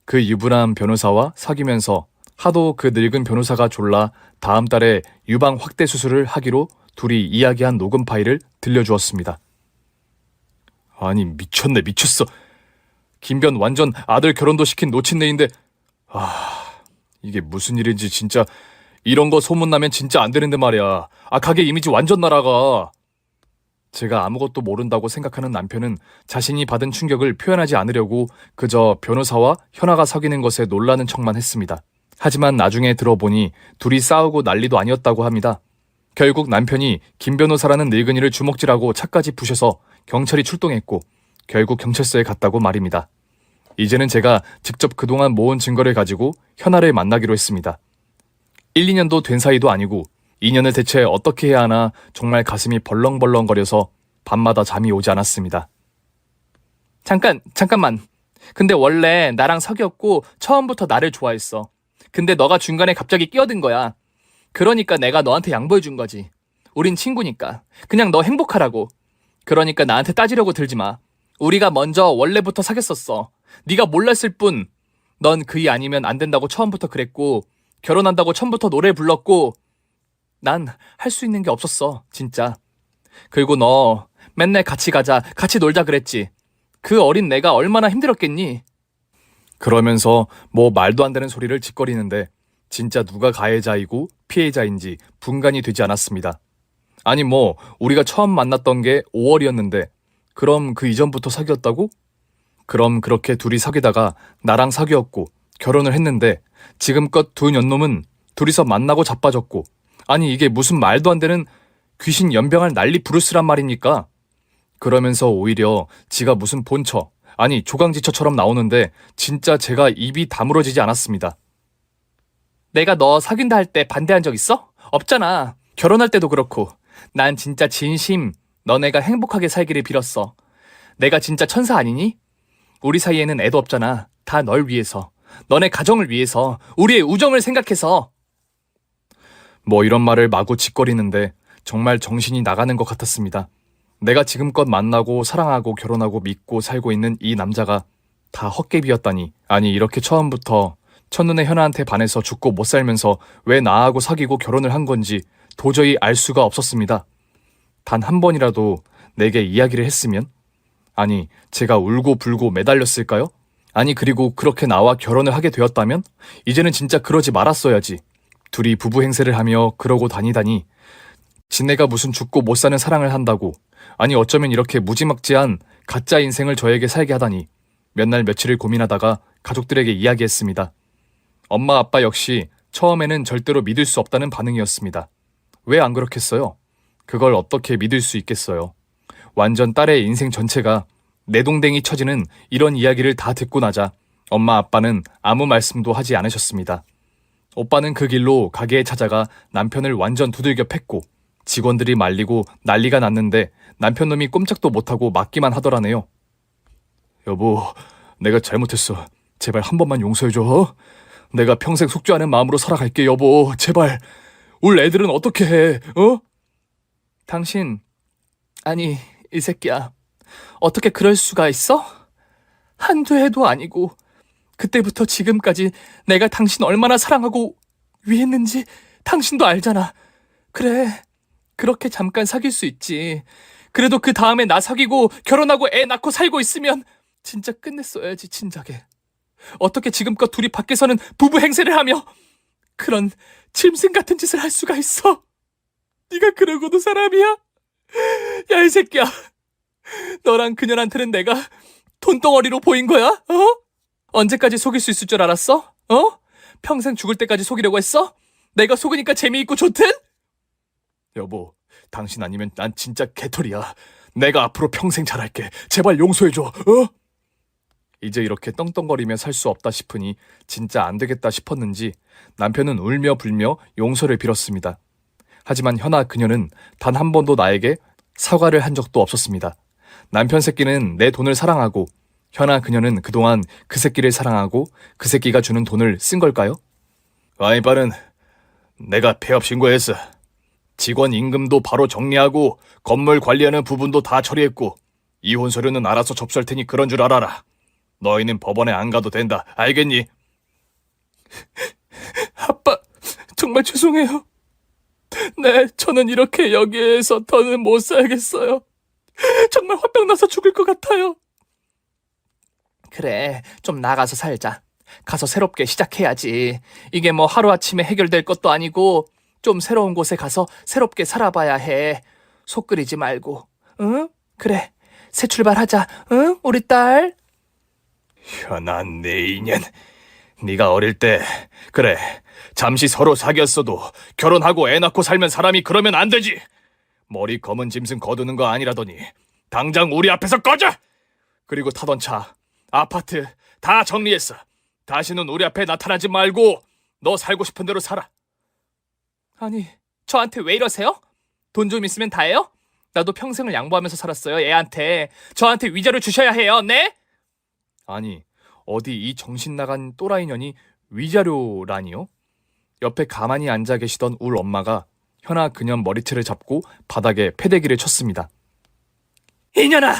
그 유부남 변호사와 사귀면서 하도 그 늙은 변호사가 졸라 다음 달에 유방 확대 수술을 하기로 둘이 이야기한 녹음 파일을 들려주었습니다. 아니 미쳤네 미쳤어. 김변 완전 아들 결혼도 시킨 노친네인데 이게 무슨 일인지 진짜 이런 거 소문나면 진짜 안 되는데 말이야. 가게 이미지 완전 날아가. 제가 아무것도 모른다고 생각하는 남편은 자신이 받은 충격을 표현하지 않으려고 그저 변호사와 현아가 사귀는 것에 놀라는 척만 했습니다. 하지만 나중에 들어보니 둘이 싸우고 난리도 아니었다고 합니다. 결국 남편이 김 변호사라는 늙은이를 주먹질하고 차까지 부셔서 경찰이 출동했고 결국 경찰서에 갔다고 말입니다. 이제는 제가 직접 그동안 모은 증거를 가지고 현아를 만나기로 했습니다. 1, 2년도 된 사이도 아니고 2년을 대체 어떻게 해야 하나 정말 가슴이 벌렁벌렁거려서 밤마다 잠이 오지 않았습니다. 잠깐만. 근데 원래 나랑 사귀었고 처음부터 나를 좋아했어. 근데 너가 중간에 갑자기 끼어든 거야. 그러니까 내가 너한테 양보해준 거지. 우린 친구니까. 그냥 너 행복하라고. 그러니까 나한테 따지려고 들지 마. 우리가 먼저 원래부터 사귀었었어. 네가 몰랐을 뿐. 넌 그이 아니면 안 된다고 처음부터 그랬고 결혼한다고 처음부터 노래 불렀고 난 할 수 있는 게 없었어, 진짜. 그리고 너 맨날 같이 가자, 같이 놀자 그랬지. 그 어린 내가 얼마나 힘들었겠니? 그러면서 뭐 말도 안 되는 소리를 짓거리는데 진짜 누가 가해자이고 피해자인지 분간이 되지 않았습니다. 아니 뭐 우리가 처음 만났던 게 5월이었는데 그럼 그 이전부터 사귀었다고? 그럼 그렇게 둘이 사귀다가 나랑 사귀었고 결혼을 했는데 지금껏 두 년놈은 둘이서 만나고 자빠졌고 아니 이게 무슨 말도 안 되는 귀신 연병할 난리 부르스란 말입니까? 그러면서 오히려 지가 무슨 본처 아니 조강지처처럼 나오는데 진짜 제가 입이 다물어지지 않았습니다. 내가 너 사귄다 할 때 반대한 적 있어? 없잖아. 결혼할 때도 그렇고. 난 진짜 진심 너네가 행복하게 살기를 빌었어. 내가 진짜 천사 아니니? 우리 사이에는 애도 없잖아. 다 널 위해서. 너네 가정을 위해서. 우리의 우정을 생각해서. 뭐 이런 말을 마구 짓거리는데 정말 정신이 나가는 것 같았습니다. 내가 지금껏 만나고 사랑하고 결혼하고 믿고 살고 있는 이 남자가 다 헛개비였다니. 아니 이렇게 처음부터 첫눈에 현아한테 반해서 죽고 못 살면서 왜 나하고 사귀고 결혼을 한 건지 도저히 알 수가 없었습니다. 단 한 번이라도 내게 이야기를 했으면? 아니 제가 울고 불고 매달렸을까요? 아니 그리고 그렇게 나와 결혼을 하게 되었다면? 이제는 진짜 그러지 말았어야지. 둘이 부부 행세를 하며 그러고 다니다니 지네가 무슨 죽고 못 사는 사랑을 한다고 아니 어쩌면 이렇게 무지막지한 가짜 인생을 저에게 살게 하다니 몇 날 며칠을 고민하다가 가족들에게 이야기했습니다. 엄마 아빠 역시 처음에는 절대로 믿을 수 없다는 반응이었습니다. 왜 안 그렇겠어요? 그걸 어떻게 믿을 수 있겠어요? 완전 딸의 인생 전체가 내동댕이 쳐지는 이런 이야기를 다 듣고 나자 엄마 아빠는 아무 말씀도 하지 않으셨습니다. 오빠는 그 길로 가게에 찾아가 남편을 완전 두들겨 팼고 직원들이 말리고 난리가 났는데 남편놈이 꼼짝도 못하고 맞기만 하더라네요. 여보, 내가 잘못했어. 제발 한 번만 용서해줘. 내가 평생 속죄하는 마음으로 살아갈게 여보. 제발. 울 애들은 어떻게 해? 당신, 아니 이 새끼야. 어떻게 그럴 수가 있어? 한두 해도 아니고 그때부터 지금까지 내가 당신 얼마나 사랑하고 위했는지 당신도 알잖아. 그래, 그렇게 잠깐 사귈 수 있지. 그래도 그 다음에 나 사귀고 결혼하고 애 낳고 살고 있으면 진짜 끝냈어야지 진작에. 어떻게 지금껏 둘이 밖에서는 부부 행세를 하며 그런 짐승 같은 짓을 할 수가 있어? 네가 그러고도 사람이야? 야 이 새끼야, 너랑 그년한테는 내가 돈덩어리로 보인 거야? 언제까지 속일 수 있을 줄 알았어? 평생 죽을 때까지 속이려고 했어? 내가 속으니까 재미있고 좋든? 여보, 당신 아니면 난 진짜 개털이야. 내가 앞으로 평생 잘할게. 제발 용서해줘. 이제 이렇게 떵떵거리며 살 수 없다 싶으니 진짜 안 되겠다 싶었는지 남편은 울며 불며 용서를 빌었습니다. 하지만 현아 그녀는 단 한 번도 나에게 사과를 한 적도 없었습니다. 남편 새끼는 내 돈을 사랑하고 현아 그녀는 그동안 그 새끼를 사랑하고 그 새끼가 주는 돈을 쓴 걸까요? 와이빠는 내가 폐업 신고했어. 직원 임금도 바로 정리하고 건물 관리하는 부분도 다 처리했고 이혼 서류는 알아서 접수할 테니 그런 줄 알아라. 너희는 법원에 안 가도 된다. 알겠니? 아빠, 정말 죄송해요. 네, 저는 이렇게 여기에서 더는 못 살겠어요. 정말 화병 나서 죽을 것 같아요. 그래, 좀 나가서 살자. 가서 새롭게 시작해야지. 이게 뭐 하루아침에 해결될 것도 아니고 좀 새로운 곳에 가서 새롭게 살아봐야 해. 속 끓이지 말고. 응? 그래. 새 출발하자. 응? 우리 딸. 현아, 내 인연. 네가 어릴 때 그래, 잠시 서로 사귀었어도 결혼하고 애 낳고 살면 사람이 그러면 안 되지. 머리 검은 짐승 거두는 거 아니라더니 당장 우리 앞에서 꺼져! 그리고 타던 차, 아파트 다 정리했어. 다시는 우리 앞에 나타나지 말고 너 살고 싶은 대로 살아. 아니, 저한테 왜 이러세요? 돈 좀 있으면 다예요? 나도 평생을 양보하면서 살았어요, 애한테. 저한테 위자료 주셔야 해요, 네? 아니, 어디 이 정신 나간 또라이년이 위자료라니요? 옆에 가만히 앉아 계시던 울 엄마가 현아 그년 머리채를 잡고 바닥에 패대기를 쳤습니다. 이년아!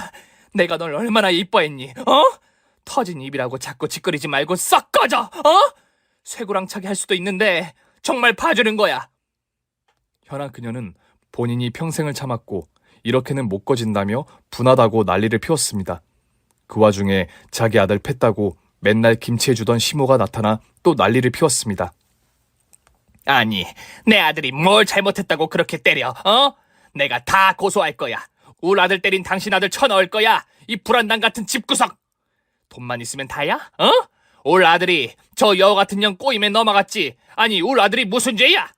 내가 널 얼마나 이뻐했니, 어? 터진 입이라고 자꾸 짓거리지 말고 썩 꺼져, 어? 쇠고랑차게 할 수도 있는데 정말 봐주는 거야. 현아 그녀는 본인이 평생을 참았고 이렇게는 못 꺼진다며 분하다고 난리를 피웠습니다. 그 와중에 자기 아들 팼다고 맨날 김치해주던 시모가 나타나 또 난리를 피웠습니다. 아니, 내 아들이 뭘 잘못했다고 그렇게 때려, 어? 내가 다 고소할 거야. 울 아들 때린 당신 아들 쳐넣을 거야. 이 불안당 같은 집구석. 돈만 있으면 다야, 어? 울 아들이 저 여우 같은 년 꼬임에 넘어갔지. 아니, 울 아들이 무슨 죄야?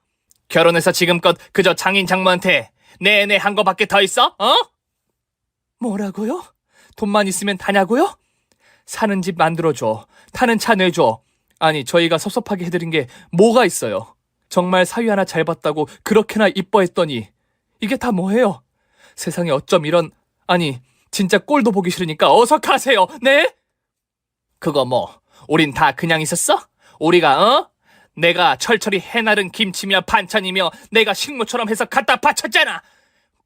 결혼해서 지금껏 그저 장인 장모한테 네네 한 거밖에 더 있어, 어? 뭐라고요? 돈만 있으면 다냐고요? 사는 집 만들어줘. 타는 차 내줘. 아니, 저희가 섭섭하게 해드린 게 뭐가 있어요? 정말 사위 하나 잘 봤다고 그렇게나 이뻐했더니 이게 다 뭐예요? 세상에 어쩜 이런... 아니, 진짜 꼴도 보기 싫으니까 어서 가세요, 네? 그거 뭐, 우린 다 그냥 있었어? 우리가, 어? 내가 철철이 해나른 김치며 반찬이며 내가 식모처럼 해서 갖다 바쳤잖아.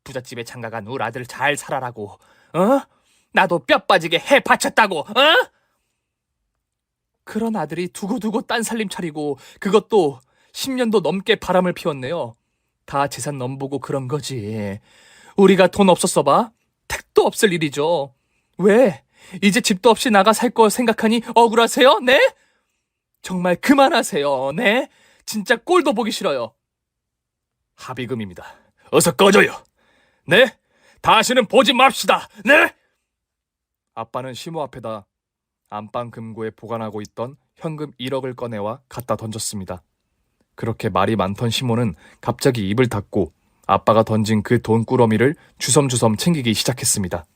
부잣집에 장가간 우리 아들 잘 살아라고, 어? 나도 뼈 빠지게 해 바쳤다고, 어? 그런 아들이 두고두고 딴 살림 차리고 그것도 10년도 넘게 바람을 피웠네요. 다 재산 넘보고 그런 거지. 우리가 돈 없었어 봐? 택도 없을 일이죠. 왜? 이제 집도 없이 나가 살 거 생각하니 억울하세요? 네? 정말 그만하세요. 네? 진짜 꼴도 보기 싫어요. 합의금입니다. 어서 꺼져요. 네? 다시는 보지 맙시다. 네? 아빠는 시모 앞에다 안방 금고에 보관하고 있던 현금 1억을 꺼내와 갖다 던졌습니다. 그렇게 말이 많던 시모는 갑자기 입을 닫고 아빠가 던진 그 돈꾸러미를 주섬주섬 챙기기 시작했습니다.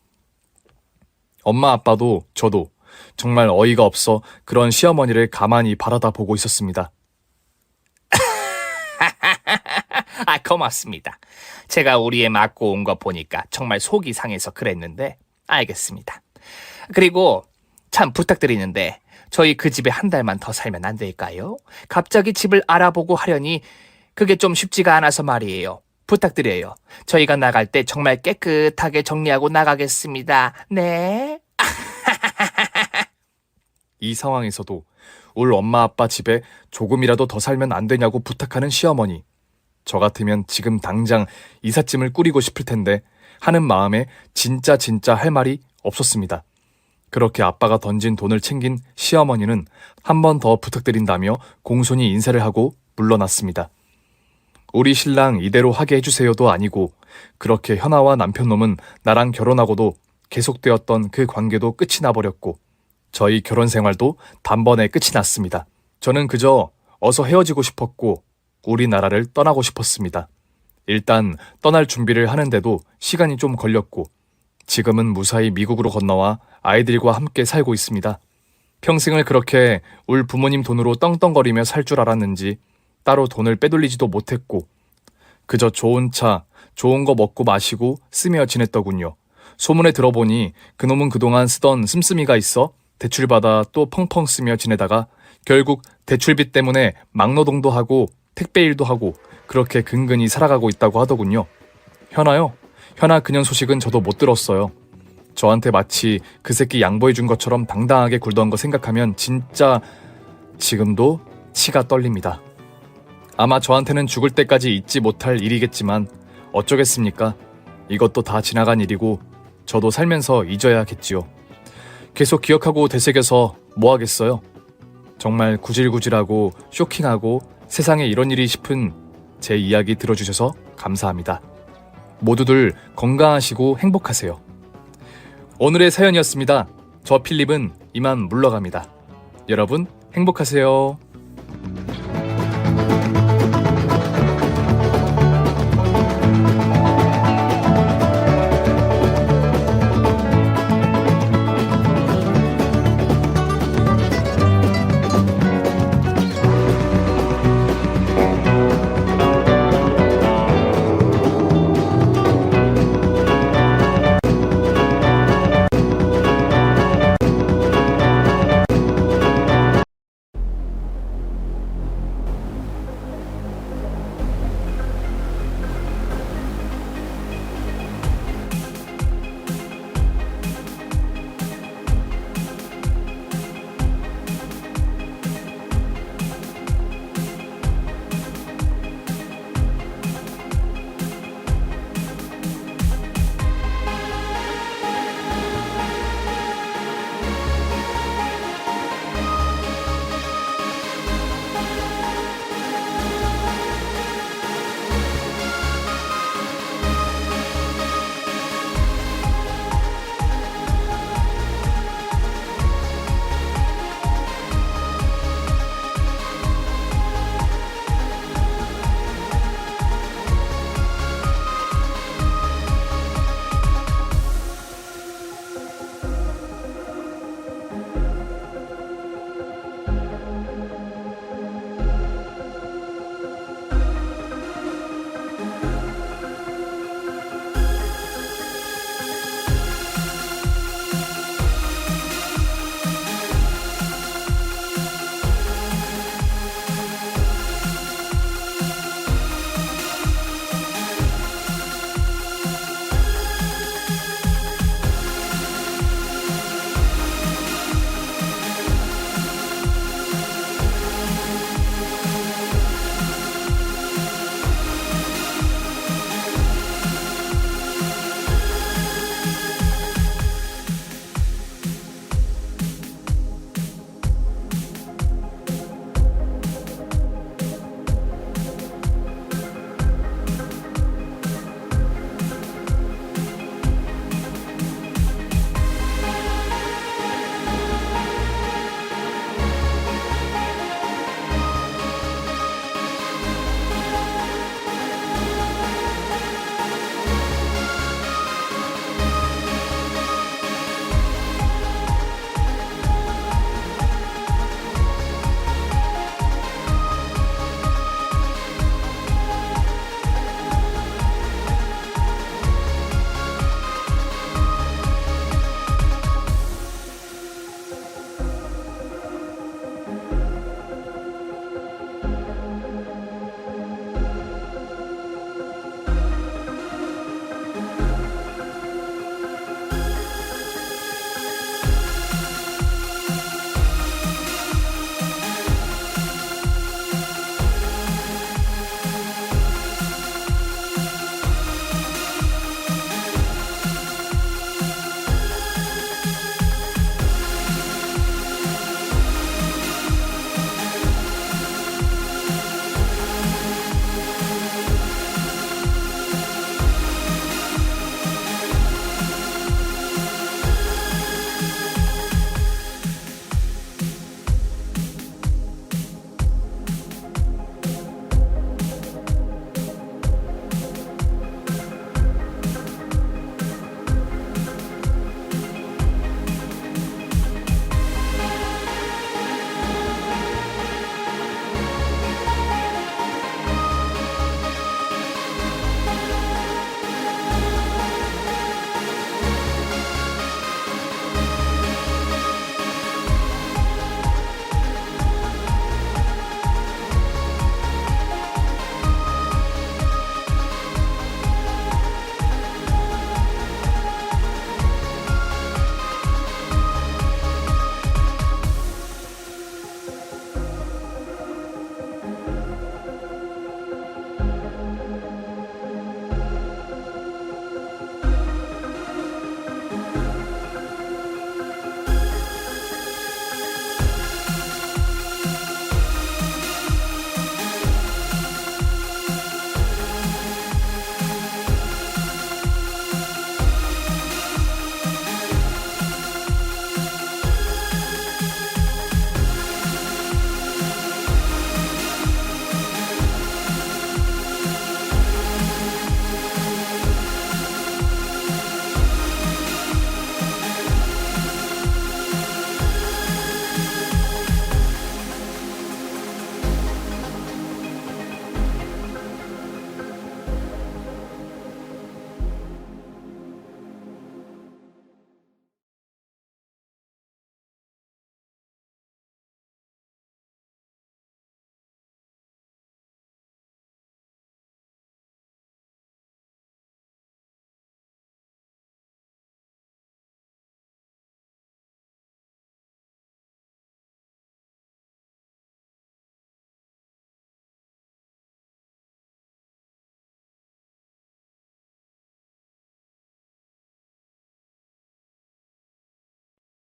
엄마 아빠도 저도 정말 어이가 없어 그런 시어머니를 가만히 바라다 보고 있었습니다. 아, 고맙습니다. 제가 우리 애 맞고 온 거 보니까 정말 속이 상해서 그랬는데 알겠습니다. 그리고 참 부탁드리는데 저희 그 집에 한 달만 더 살면 안 될까요? 갑자기 집을 알아보고 하려니 그게 좀 쉽지가 않아서 말이에요. 부탁드려요. 저희가 나갈 때 정말 깨끗하게 정리하고 나가겠습니다. 네. 이 상황에서도 울 엄마 아빠 집에 조금이라도 더 살면 안 되냐고 부탁하는 시어머니. 저 같으면 지금 당장 이삿짐을 꾸리고 싶을 텐데 하는 마음에 진짜 할 말이 없었습니다. 그렇게 아빠가 던진 돈을 챙긴 시어머니는 한 번 더 부탁드린다며 공손히 인사를 하고 물러났습니다. 우리 신랑 이대로 하게 해주세요도 아니고 그렇게 현아와 남편놈은 나랑 결혼하고도 계속되었던 그 관계도 끝이 나버렸고 저희 결혼 생활도 단번에 끝이 났습니다. 저는 그저 어서 헤어지고 싶었고 우리나라를 떠나고 싶었습니다. 일단 떠날 준비를 하는데도 시간이 좀 걸렸고 지금은 무사히 미국으로 건너와 아이들과 함께 살고 있습니다. 평생을 그렇게 울 부모님 돈으로 떵떵거리며 살 줄 알았는지 따로 돈을 빼돌리지도 못했고 그저 좋은 차, 좋은 거 먹고 마시고 쓰며 지냈더군요. 소문에 들어보니 그놈은 그동안 쓰던 씀씀이가 있어 대출받아 또 펑펑 쓰며 지내다가 결국 대출빚 때문에 막노동도 하고 택배일도 하고 그렇게 근근히 살아가고 있다고 하더군요. 현아요? 현아 그년 소식은 저도 못 들었어요. 저한테 마치 그 새끼 양보해준 것처럼 당당하게 굴던 거 생각하면 진짜 지금도 치가 떨립니다. 아마 저한테는 죽을 때까지 잊지 못할 일이겠지만 어쩌겠습니까? 이것도 다 지나간 일이고 저도 살면서 잊어야겠지요. 계속 기억하고 되새겨서 뭐 하겠어요? 정말 구질구질하고 쇼킹하고 세상에 이런 일이 싶은 제 이야기 들어주셔서 감사합니다. 모두들 건강하시고 행복하세요. 오늘의 사연이었습니다. 저 필립은 이만 물러갑니다. 여러분 행복하세요.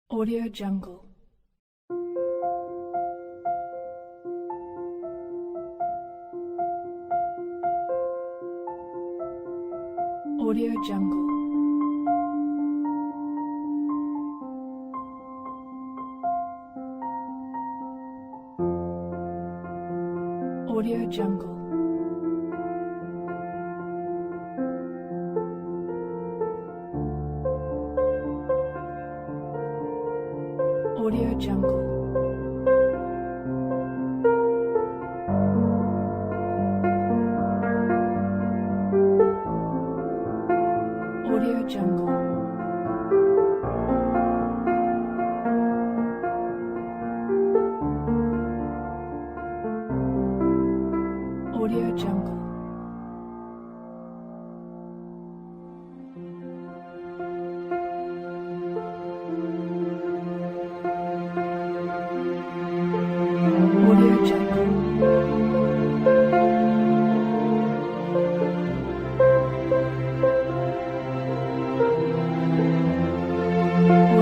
Audio Jungle. Audio Jungle. Audio Jungle. Audio Jungle. Audio Jungle. Audio Jungle. Audio Jungle.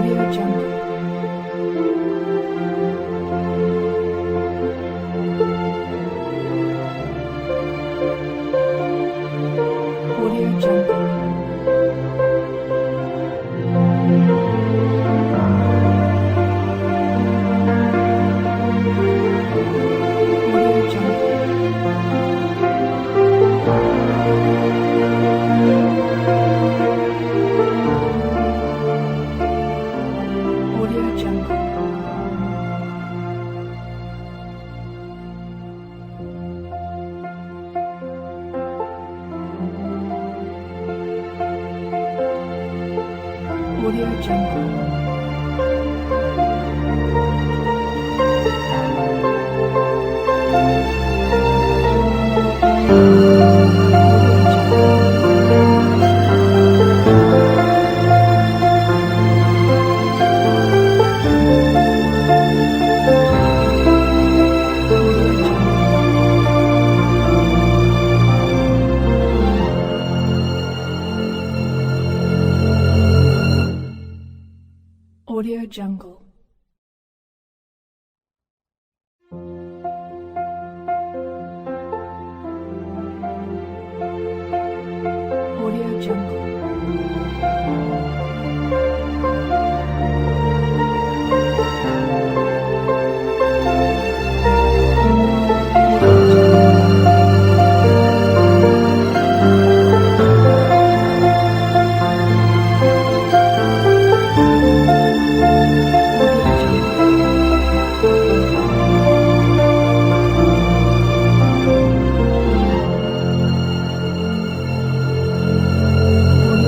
Audio Jungle. Audio Jungle. Audio Jungle. Audio Jungle. Audio Jungle. Audio Jungle. Audio Jungle. Audio Jungle. Audio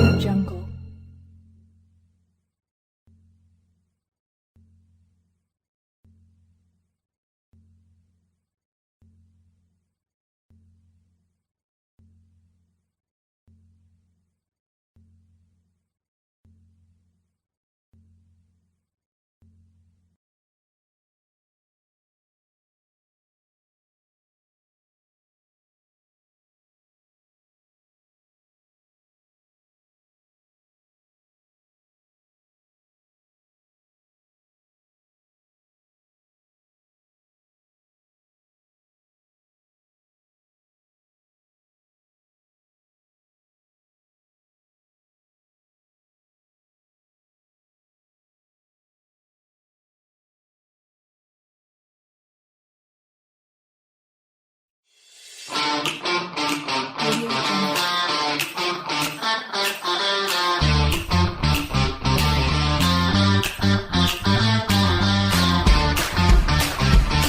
Jungle. Audio Jungle.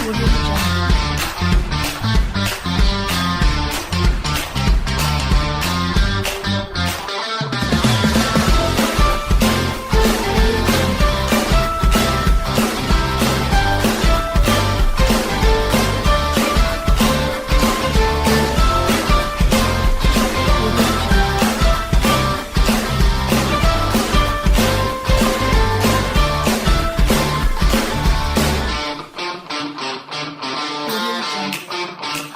Audio Jungle.